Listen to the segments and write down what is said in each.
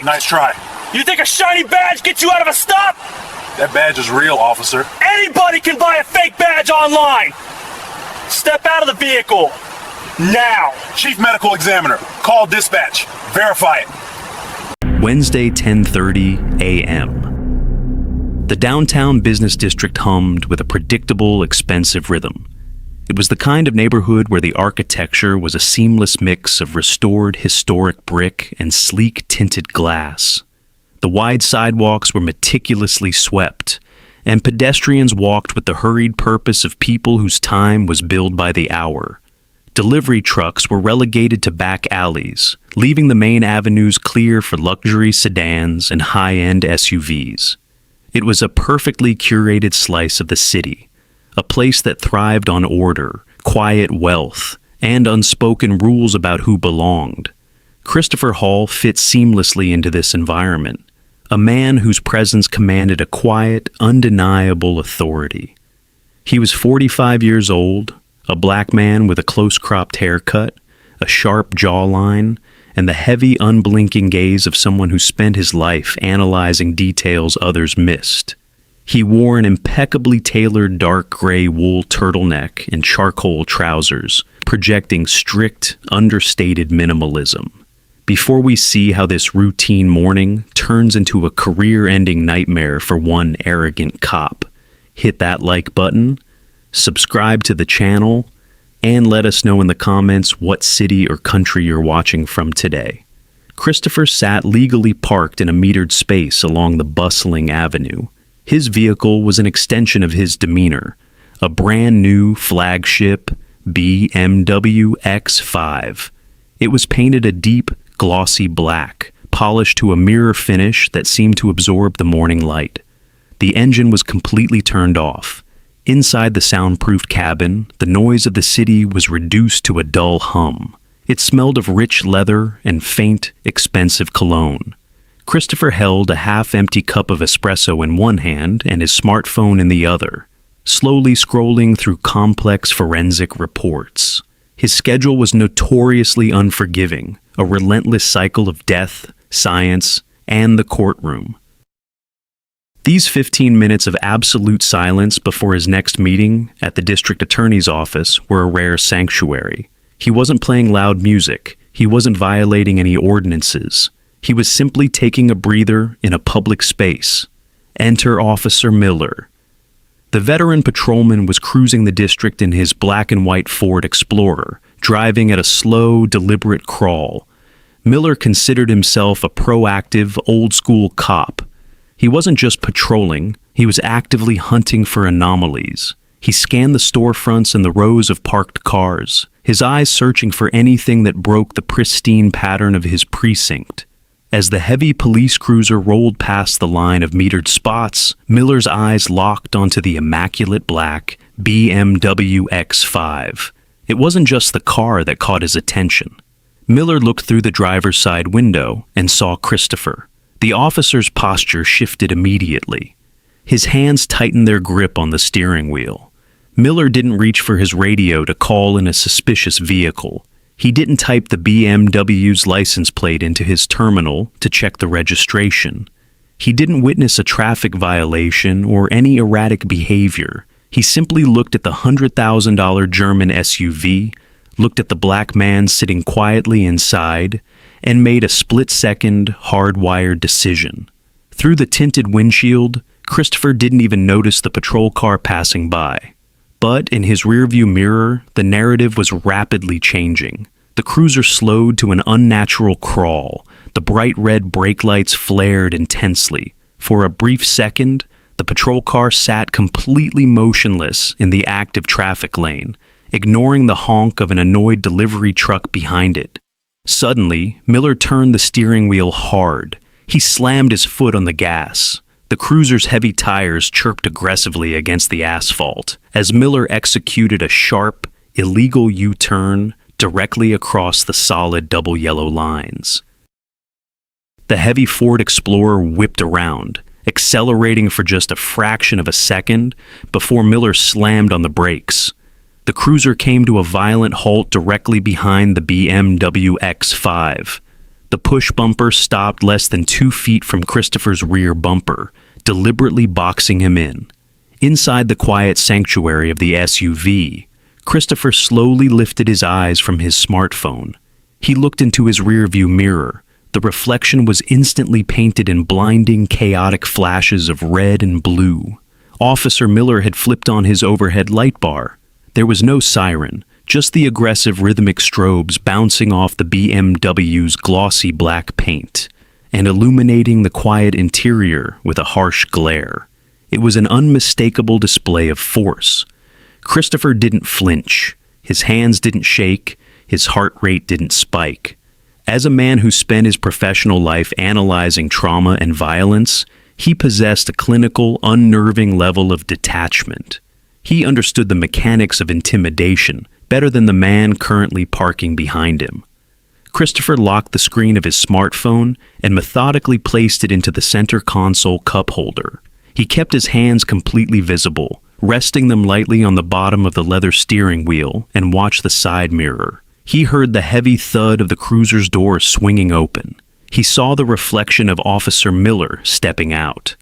Nice try. You think a shiny badge gets you out of a stop? That badge is real, officer. Anybody can buy a fake badge online. Step out of the vehicle. Now. Chief Medical Examiner, call dispatch. Verify it. Wednesday, 10:30 a.m. The downtown business district hummed with a predictable, expensive rhythm. It was the kind of neighborhood where the architecture was a seamless mix of restored historic brick and sleek tinted glass. The wide sidewalks were meticulously swept, and pedestrians walked with the hurried purpose of people whose time was billed by the hour. Delivery trucks were relegated to back alleys, leaving the main avenues clear for luxury sedans and high-end SUVs. It was a perfectly curated slice of the city, a place that thrived on order, quiet wealth, and unspoken rules about who belonged. Christopher Hall fit seamlessly into this environment, a man whose presence commanded a quiet, undeniable authority. He was 45 years old, a black man with a close-cropped haircut, a sharp jawline, and the heavy, unblinking gaze of someone who spent his life analyzing details others missed. He wore an impeccably tailored dark gray wool turtleneck and charcoal trousers, projecting strict, understated minimalism. Before we see how this routine morning turns into a career-ending nightmare for one arrogant cop, hit that like button, subscribe to the channel, and let us know in the comments what city or country you're watching from today. Christopher sat legally parked in a metered space along the bustling avenue. His vehicle was an extension of his demeanor, a brand new flagship BMW X5. It was painted a deep, glossy black, polished to a mirror finish that seemed to absorb the morning light. The engine was completely turned off. Inside the soundproofed cabin, the noise of the city was reduced to a dull hum. It smelled of rich leather and faint, expensive cologne. Christopher held a half-empty cup of espresso in one hand and his smartphone in the other, slowly scrolling through complex forensic reports. His schedule was notoriously unforgiving, a relentless cycle of death, science, and the courtroom. These 15 minutes of absolute silence before his next meeting at the district attorney's office were a rare sanctuary. He wasn't playing loud music. He wasn't violating any ordinances. He was simply taking a breather in a public space. Enter Officer Miller. The veteran patrolman was cruising the district in his black and white Ford Explorer, driving at a slow, deliberate crawl. Miller considered himself a proactive, old-school cop. He wasn't just patrolling, he was actively hunting for anomalies. He scanned the storefronts and the rows of parked cars, his eyes searching for anything that broke the pristine pattern of his precinct. As the heavy police cruiser rolled past the line of metered spots, Miller's eyes locked onto the immaculate black BMW X5. It wasn't just the car that caught his attention. Miller looked through the driver's side window and saw Christopher. The officer's posture shifted immediately. His hands tightened their grip on the steering wheel. Miller didn't reach for his radio to call in a suspicious vehicle. He didn't type the BMW's license plate into his terminal to check the registration. He didn't witness a traffic violation or any erratic behavior. He simply looked at the $100,000 German SUV, looked at the black man sitting quietly inside, and made a split-second, hardwired decision. Through the tinted windshield, Christopher didn't even notice the patrol car passing by. But in his rearview mirror, the narrative was rapidly changing. The cruiser slowed to an unnatural crawl. The bright red brake lights flared intensely. For a brief second, the patrol car sat completely motionless in the active traffic lane, ignoring the honk of an annoyed delivery truck behind it. Suddenly, Miller turned the steering wheel hard. He slammed his foot on the gas. The cruiser's heavy tires chirped aggressively against the asphalt as Miller executed a sharp, illegal U-turn directly across the solid double yellow lines. The heavy Ford Explorer whipped around, accelerating for just a fraction of a second before Miller slammed on the brakes. The cruiser came to a violent halt directly behind the BMW X5. The push bumper stopped less than 2 feet from Christopher's rear bumper, deliberately boxing him in. Inside the quiet sanctuary of the SUV, Christopher slowly lifted his eyes from his smartphone. He looked into his rearview mirror. The reflection was instantly painted in blinding, chaotic flashes of red and blue. Officer Miller had flipped on his overhead light bar. There was no siren, just the aggressive rhythmic strobes bouncing off the BMW's glossy black paint and illuminating the quiet interior with a harsh glare. It was an unmistakable display of force. Christopher didn't flinch. His hands didn't shake. His heart rate didn't spike. As a man who spent his professional life analyzing trauma and violence, he possessed a clinical, unnerving level of detachment. He understood the mechanics of intimidation better than the man currently parking behind him. Christopher locked the screen of his smartphone and methodically placed it into the center console cup holder. He kept his hands completely visible, resting them lightly on the bottom of the leather steering wheel, and watched the side mirror. He heard the heavy thud of the cruiser's door swinging open. He saw the reflection of Officer Miller stepping out.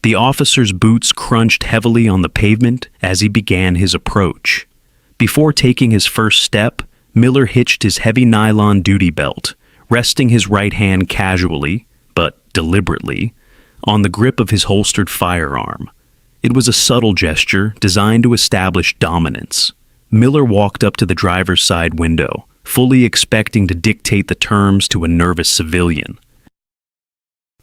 The officer's boots crunched heavily on the pavement as he began his approach. Before taking his first step, Miller hitched his heavy nylon duty belt, resting his right hand casually, but deliberately, on the grip of his holstered firearm. It was a subtle gesture designed to establish dominance. Miller walked up to the driver's side window, fully expecting to dictate the terms to a nervous civilian.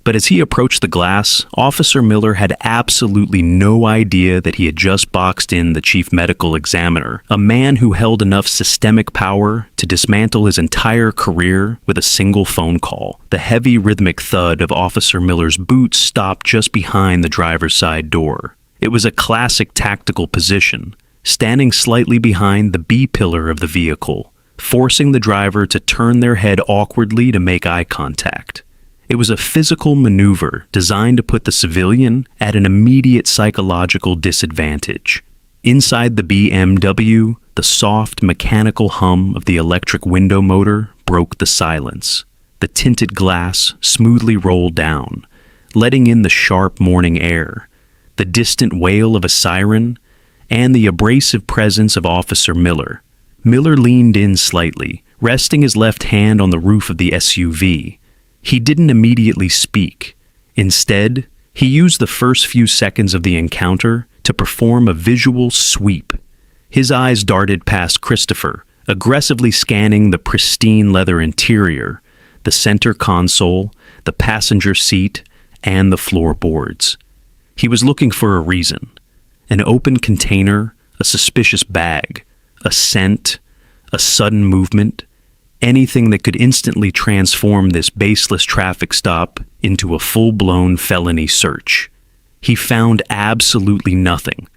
But as he approached the glass, Officer Miller had absolutely no idea that he had just boxed in the chief medical examiner, a man who held enough systemic power to dismantle his entire career with a single phone call. The heavy rhythmic thud of Officer Miller's boots stopped just behind the driver's side door. It was a classic tactical position, standing slightly behind the B-pillar of the vehicle, forcing the driver to turn their head awkwardly to make eye contact. It was a physical maneuver designed to put the civilian at an immediate psychological disadvantage. Inside the BMW, the soft mechanical hum of the electric window motor broke the silence. The tinted glass smoothly rolled down, letting in the sharp morning air, the distant wail of a siren, and the abrasive presence of Officer Miller. Miller leaned in slightly, resting his left hand on the roof of the SUV. He didn't immediately speak. Instead, he used the first few seconds of the encounter to perform a visual sweep. His eyes darted past Christopher, aggressively scanning the pristine leather interior, the center console, the passenger seat, and the floorboards. He was looking for a reason. An open container, a suspicious bag, a scent, a sudden movement, anything that could instantly transform this baseless traffic stop into a full-blown felony search. He found absolutely nothing.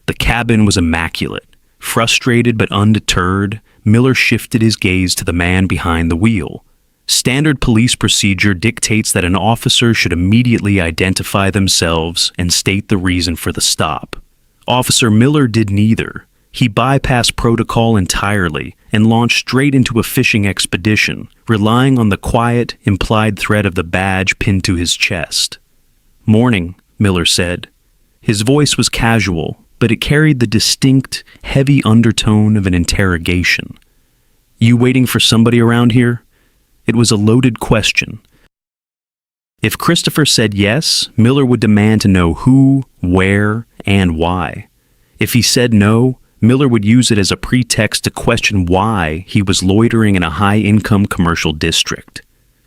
The cabin was immaculate. Frustrated but undeterred, Miller shifted his gaze to the man behind the wheel. Standard police procedure dictates that an officer should immediately identify themselves and state the reason for the stop. Officer Miller did neither. He bypassed protocol entirely and launched straight into a fishing expedition, relying on the quiet, implied threat of the badge pinned to his chest. "Morning," Miller said. His voice was casual, but it carried the distinct, heavy undertone of an interrogation. "You waiting for somebody around here?" It was a loaded question. If Christopher said yes, Miller would demand to know who, where, and why. If he said no, Miller would use it as a pretext to question why he was loitering in a high-income commercial district.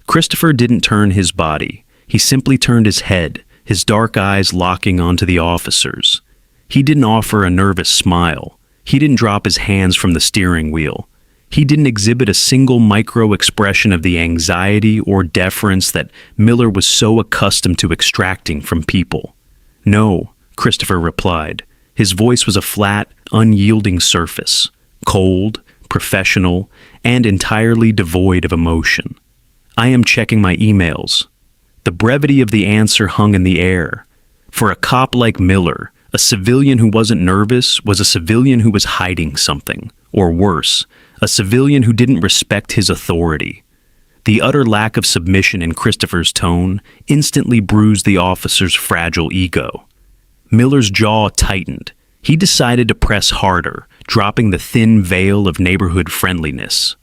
Christopher didn't turn his body. He simply turned his head, his dark eyes locking onto the officers. He didn't offer a nervous smile. He didn't drop his hands from the steering wheel. He didn't exhibit a single micro-expression of the anxiety or deference that Miller was so accustomed to extracting from people. "No," Christopher replied. His voice was a flat, unyielding surface, cold, professional, and entirely devoid of emotion. "I am checking my emails." The brevity of the answer hung in the air. For a cop like Miller, a civilian who wasn't nervous was a civilian who was hiding something, or worse, a civilian who didn't respect his authority. The utter lack of submission in Christopher's tone instantly bruised the officer's fragile ego. Miller's jaw tightened. He decided to press harder, dropping the thin veil of neighborhood friendliness.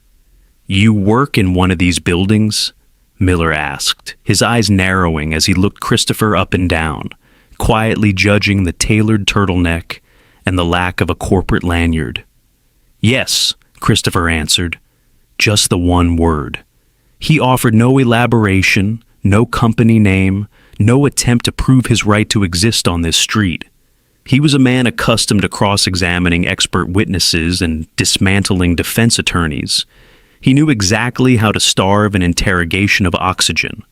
"You work in one of these buildings?" Miller asked, his eyes narrowing as he looked Christopher up and down, quietly judging the tailored turtleneck and the lack of a corporate lanyard. "Yes," Christopher answered, just the one word. He offered no elaboration, no company name, no attempt to prove his right to exist on this street. He was a man accustomed to cross-examining expert witnesses and dismantling defense attorneys. He knew exactly how to starve an interrogation of oxygen.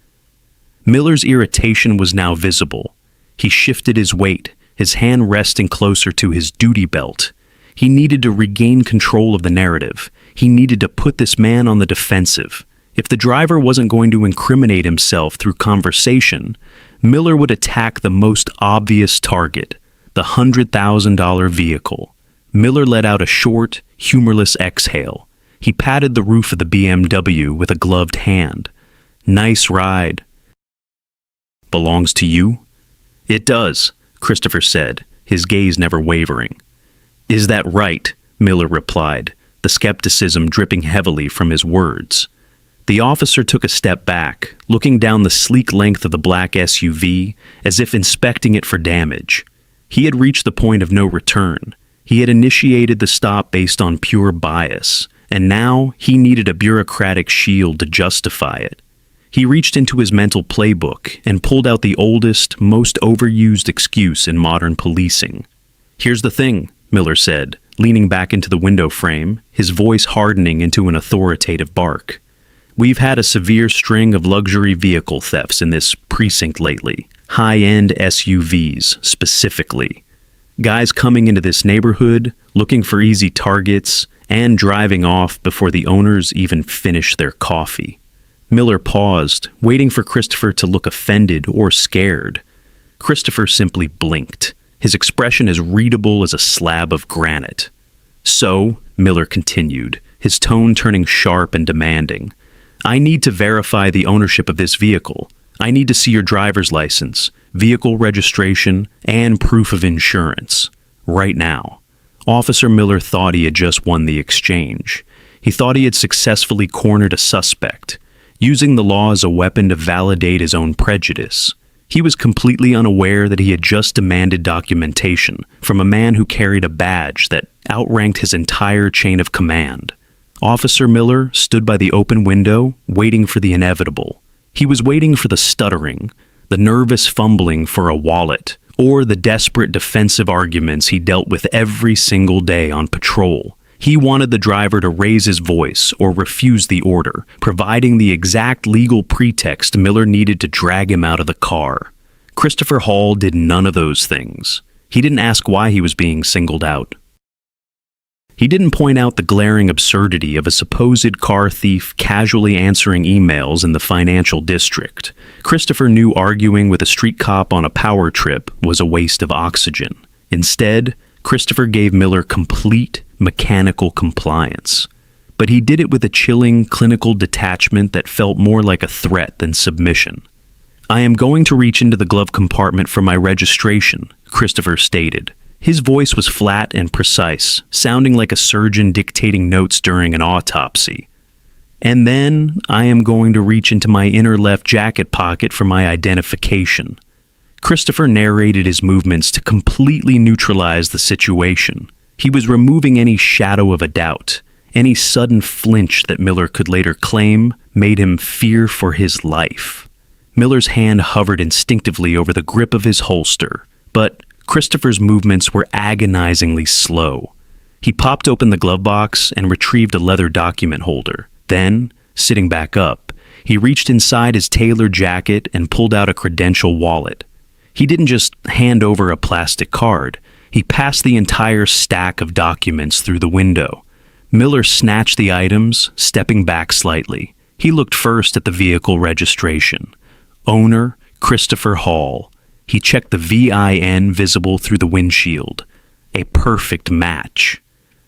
Miller's irritation was now visible. He shifted his weight, his hand resting closer to his duty belt. He needed to regain control of the narrative. He needed to put this man on the defensive. If the driver wasn't going to incriminate himself through conversation, Miller would attack the most obvious target, the $100,000 vehicle. Miller let out a short, humorless exhale. He patted the roof of the BMW with a gloved hand. "Nice ride." "Belongs to you?" "It does," Christopher said, his gaze never wavering. "Is that right?" Miller replied, the skepticism dripping heavily from his words. The officer took a step back, looking down the sleek length of the black SUV as if inspecting it for damage. He had reached the point of no return. He had initiated the stop based on pure bias, and now he needed a bureaucratic shield to justify it. He reached into his mental playbook and pulled out the oldest, most overused excuse in modern policing. "Here's the thing," Miller said, leaning back into the window frame, his voice hardening into an authoritative bark. "We've had a severe string of luxury vehicle thefts in this precinct lately, high-end SUVs specifically. Guys coming into this neighborhood, looking for easy targets, and driving off before the owners even finish their coffee." Miller paused, waiting for Christopher to look offended or scared. Christopher simply blinked, his expression as readable as a slab of granite. "So," Miller continued, his tone turning sharp and demanding, "I need to verify the ownership of this vehicle. I need to see your driver's license, vehicle registration, and proof of insurance. Right now." Officer Miller thought he had just won the exchange. He thought he had successfully cornered a suspect, using the law as a weapon to validate his own prejudice. He was completely unaware that he had just demanded documentation from a man who carried a badge that outranked his entire chain of command. Officer Miller stood by the open window, waiting for the inevitable. He was waiting for the stuttering, the nervous fumbling for a wallet, or the desperate defensive arguments he dealt with every single day on patrol. He wanted the driver to raise his voice or refuse the order, providing the exact legal pretext Miller needed to drag him out of the car. Christopher Hall did none of those things. He didn't ask why he was being singled out. He didn't point out the glaring absurdity of a supposed car thief casually answering emails in the financial district. Christopher knew arguing with a street cop on a power trip was a waste of oxygen. Instead, Christopher gave Miller complete mechanical compliance. But he did it with a chilling clinical detachment that felt more like a threat than submission. "I am going to reach into the glove compartment for my registration," Christopher stated. His voice was flat and precise, sounding like a surgeon dictating notes during an autopsy. "And then I am going to reach into my inner left jacket pocket for my identification." Christopher narrated his movements to completely neutralize the situation. He was removing any shadow of a doubt, any sudden flinch that Miller could later claim made him fear for his life. Miller's hand hovered instinctively over the grip of his holster, but Christopher's movements were agonizingly slow. He popped open the glove box and retrieved a leather document holder. Then, sitting back up, he reached inside his tailored jacket and pulled out a credential wallet. He didn't just hand over a plastic card. He passed the entire stack of documents through the window. Miller snatched the items, stepping back slightly. He looked first at the vehicle registration. Owner, Christopher Hall. He checked the VIN visible through the windshield. A perfect match.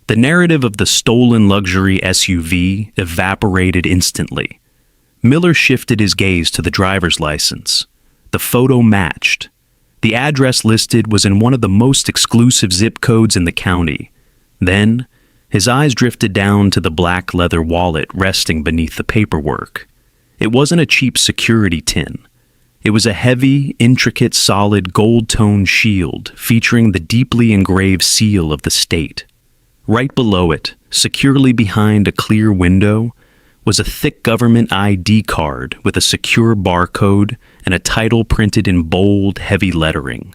The narrative of the stolen luxury SUV evaporated instantly. Miller shifted his gaze to the driver's license. The photo matched. The address listed was in one of the most exclusive zip codes in the county. Then, his eyes drifted down to the black leather wallet resting beneath the paperwork. It wasn't a cheap security tin. It was a heavy, intricate, solid gold-toned shield featuring the deeply engraved seal of the state. Right below it, securely behind a clear window, was a thick government ID card with a secure barcode and a title printed in bold, heavy lettering.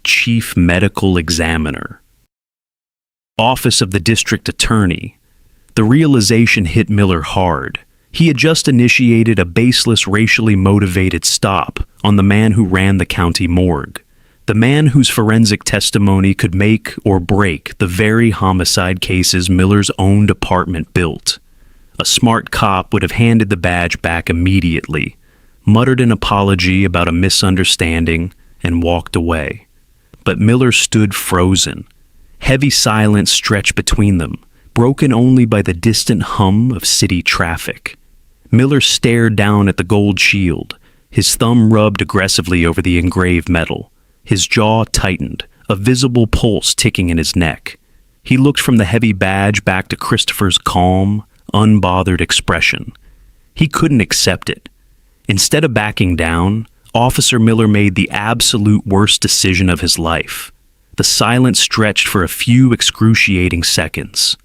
Chief Medical Examiner. Office of the District Attorney. The realization hit Miller hard. He had just initiated a baseless, racially motivated stop on the man who ran the county morgue. The man whose forensic testimony could make or break the very homicide cases Miller's own department built. A smart cop would have handed the badge back immediately, muttered an apology about a misunderstanding, and walked away. But Miller stood frozen. Heavy silence stretched between them, broken only by the distant hum of city traffic. Miller stared down at the gold shield. His thumb rubbed aggressively over the engraved metal. His jaw tightened, a visible pulse ticking in his neck. He looked from the heavy badge back to Christopher's calm, unbothered expression. He couldn't accept it. Instead of backing down, Officer Miller made the absolute worst decision of his life. The silence stretched for a few excruciating seconds.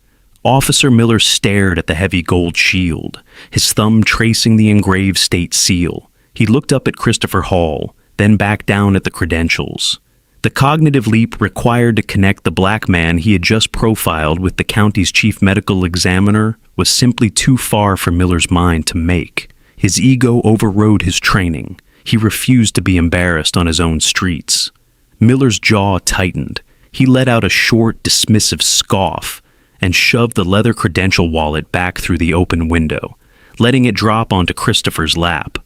Officer Miller stared at the heavy gold shield, his thumb tracing the engraved state seal. He looked up at Christopher Hall, then back down at the credentials. The cognitive leap required to connect the black man he had just profiled with the county's chief medical examiner was simply too far for Miller's mind to make. His ego overrode his training. He refused to be embarrassed on his own streets. Miller's jaw tightened. He let out a short, dismissive scoff and shoved the leather credential wallet back through the open window, letting it drop onto Christopher's lap.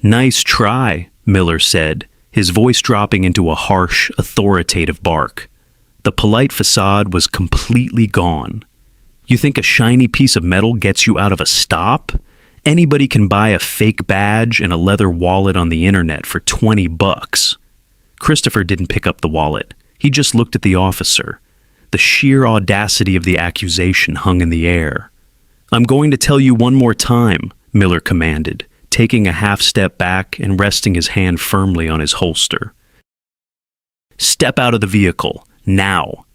"Nice try," Miller said, his voice dropping into a harsh, authoritative bark. The polite facade was completely gone. "You think a shiny piece of metal gets you out of a stop? Anybody can buy a fake badge and a leather wallet on the internet for $20. Christopher didn't pick up the wallet. He just looked at the officer. The sheer audacity of the accusation hung in the air. "I'm going to tell you one more time," Miller commanded, taking a half step back and resting his hand firmly on his holster. "Step out of the vehicle, now."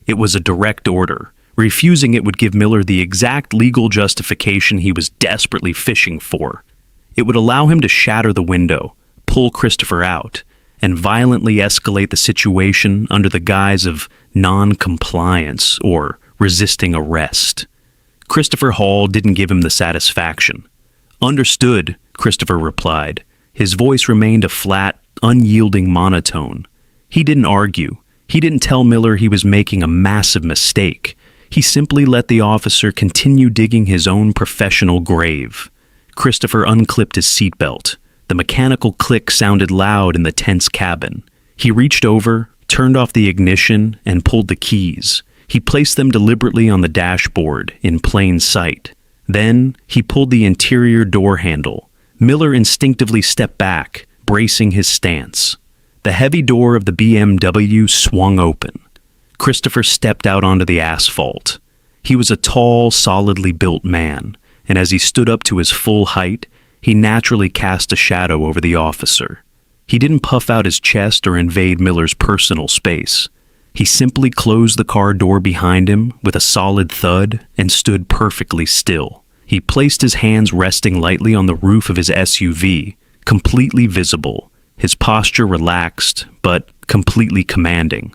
It was a direct order. Refusing it would give Miller the exact legal justification he was desperately fishing for. It would allow him to shatter the window, pull Christopher out, and violently escalate the situation under the guise of non-compliance or resisting arrest. Christopher Hall didn't give him the satisfaction. "Understood," Christopher replied. His voice remained a flat, unyielding monotone. He didn't argue. He didn't tell Miller he was making a massive mistake. He simply let the officer continue digging his own professional grave. Christopher unclipped his seatbelt. The mechanical click sounded loud in the tense cabin. He reached over, turned off the ignition, and pulled the keys. He placed them deliberately on the dashboard, in plain sight. Then, he pulled the interior door handle. Miller instinctively stepped back, bracing his stance. The heavy door of the BMW swung open. Christopher stepped out onto the asphalt. He was a tall, solidly built man, and as he stood up to his full height, he naturally cast a shadow over the officer. He didn't puff out his chest or invade Miller's personal space. He simply closed the car door behind him with a solid thud and stood perfectly still. He placed his hands resting lightly on the roof of his SUV, completely visible, his posture relaxed, but completely commanding.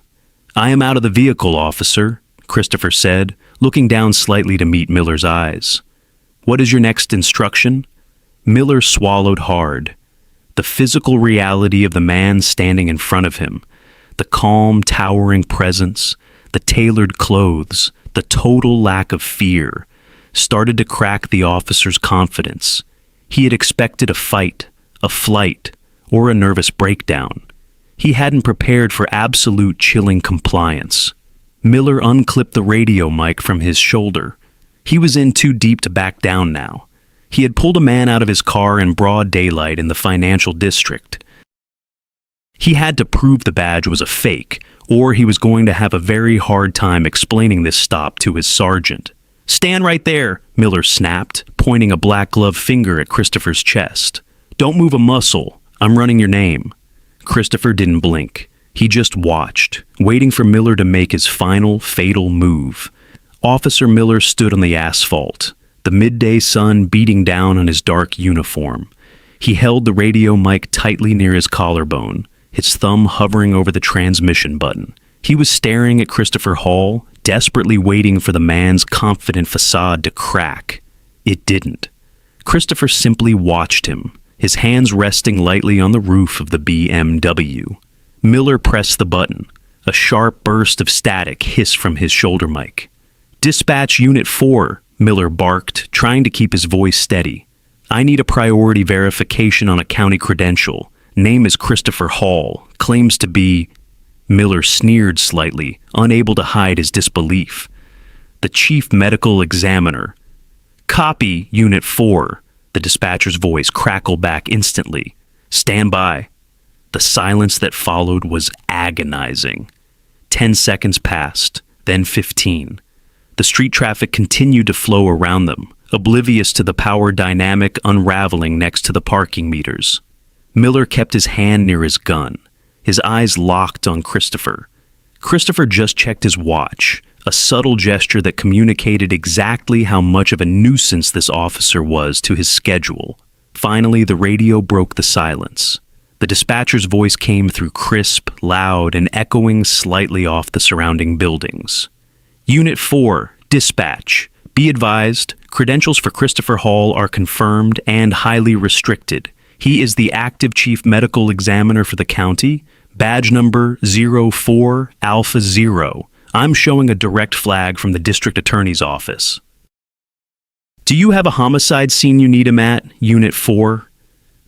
"I am out of the vehicle, officer," Christopher said, looking down slightly to meet Miller's eyes. "What is your next instruction?" Miller swallowed hard. The physical reality of the man standing in front of him, the calm, towering presence, the tailored clothes, the total lack of fear, started to crack the officer's confidence. He had expected a fight, a flight, or a nervous breakdown. He hadn't prepared for absolute chilling compliance. Miller unclipped the radio mic from his shoulder. He was in too deep to back down now. He had pulled a man out of his car in broad daylight in the financial district. He had to prove the badge was a fake, or he was going to have a very hard time explaining this stop to his sergeant. "Stand right there," Miller snapped, pointing a black-gloved finger at Christopher's chest. "Don't move a muscle. I'm running your name." Christopher didn't blink. He just watched, waiting for Miller to make his final, fatal move. Officer Miller stood on the asphalt, the midday sun beating down on his dark uniform. He held the radio mic tightly near his collarbone, his thumb hovering over the transmission button. He was staring at Christopher Hall, desperately waiting for the man's confident facade to crack. It didn't. Christopher simply watched him, his hands resting lightly on the roof of the BMW. Miller pressed the button. A sharp burst of static hissed from his shoulder mic. "Dispatch Unit 4, Miller barked, trying to keep his voice steady. "I need a priority verification on a county credential. Name is Christopher Hall. Claims to be..." Miller sneered slightly, unable to hide his disbelief. "The chief medical examiner." "Copy, Unit 4. The dispatcher's voice crackled back instantly. "Stand by." The silence that followed was agonizing. 10 seconds passed, then 15. The street traffic continued to flow around them, oblivious to the power dynamic unraveling next to the parking meters. Miller kept his hand near his gun, his eyes locked on Christopher. Christopher just checked his watch, a subtle gesture that communicated exactly how much of a nuisance this officer was to his schedule. Finally, the radio broke the silence. The dispatcher's voice came through crisp, loud, and echoing slightly off the surrounding buildings. "Unit 4, dispatch. Be advised, credentials for Christopher Hall are confirmed and highly restricted. He is the active chief medical examiner for the county, badge number 04 Alpha 0. I'm showing a direct flag from the district attorney's office." "Do you have a homicide scene you need him at, Unit 4?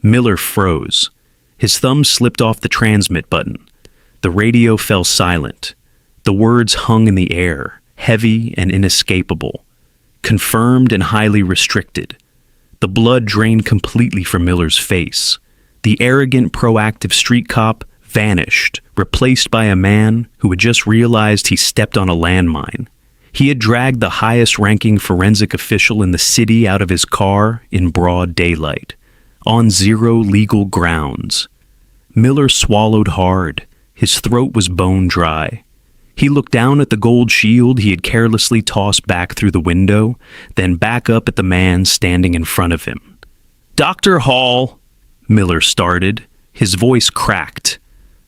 Miller froze. His thumb slipped off the transmit button. The radio fell silent. The words hung in the air, heavy and inescapable. Confirmed and highly restricted. The blood drained completely from Miller's face. The arrogant, proactive street cop vanished, replaced by a man who had just realized he stepped on a landmine. He had dragged the highest-ranking forensic official in the city out of his car in broad daylight, on zero legal grounds. Miller swallowed hard. His throat was bone dry. He looked down at the gold shield he had carelessly tossed back through the window, then back up at the man standing in front of him. "Dr. Hall," Miller started. His voice cracked.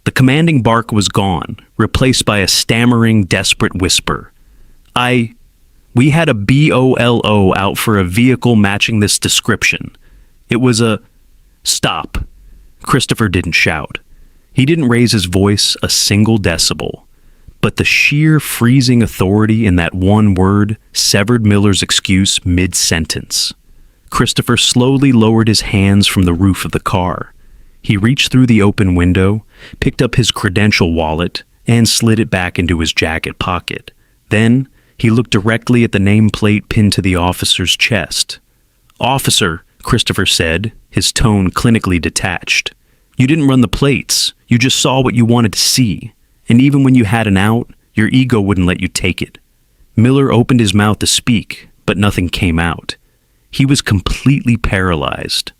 The commanding bark was gone, replaced by a stammering, desperate whisper. We had a BOLO out for a vehicle matching this description. It was a..." "Stop." Christopher didn't shout. He didn't raise his voice a single decibel. But the sheer freezing authority in that one word severed Miller's excuse mid-sentence. Christopher slowly lowered his hands from the roof of the car. He reached through the open window, picked up his credential wallet, and slid it back into his jacket pocket. Then, he looked directly at the nameplate pinned to the officer's chest. "Officer," Christopher said, his tone clinically detached. "You didn't run the plates. You just saw what you wanted to see. And even when you had an out, your ego wouldn't let you take it." Miller opened his mouth to speak, but nothing came out. He was completely paralyzed.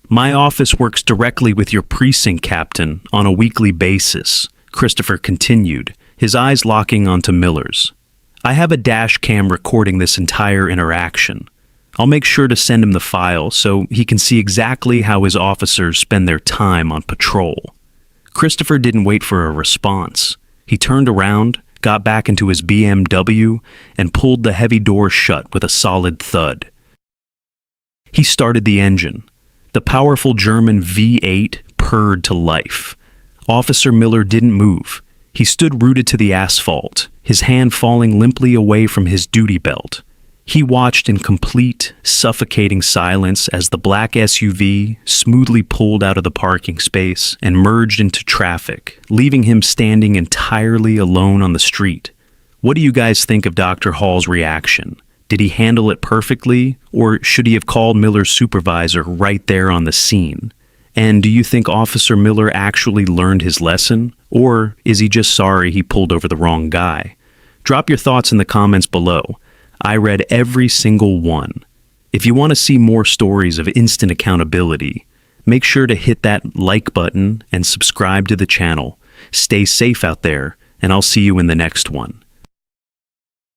"My office works directly with your precinct captain on a weekly basis," Christopher continued, his eyes locking onto Miller's. "I have a dash cam recording this entire interaction. I'll make sure to send him the file so he can see exactly how his officers spend their time on patrol." Christopher didn't wait for a response. He turned around, got back into his BMW, and pulled the heavy door shut with a solid thud. He started the engine. The powerful German V8 purred to life. Officer Miller didn't move. He stood rooted to the asphalt, his hand falling limply away from his duty belt. He watched in complete, suffocating silence as the black SUV smoothly pulled out of the parking space and merged into traffic, leaving him standing entirely alone on the street. "What do you guys think of Dr. Hall's reaction?" Did he handle it perfectly, or should he have called Miller's supervisor right there on the scene? And do you think Officer Miller actually learned his lesson, or is he just sorry he pulled over the wrong guy? Drop your thoughts in the comments below. I read every single one. If you want to see more stories of instant accountability, make sure to hit that like button and subscribe to the channel. Stay safe out there, and I'll see you in the next one.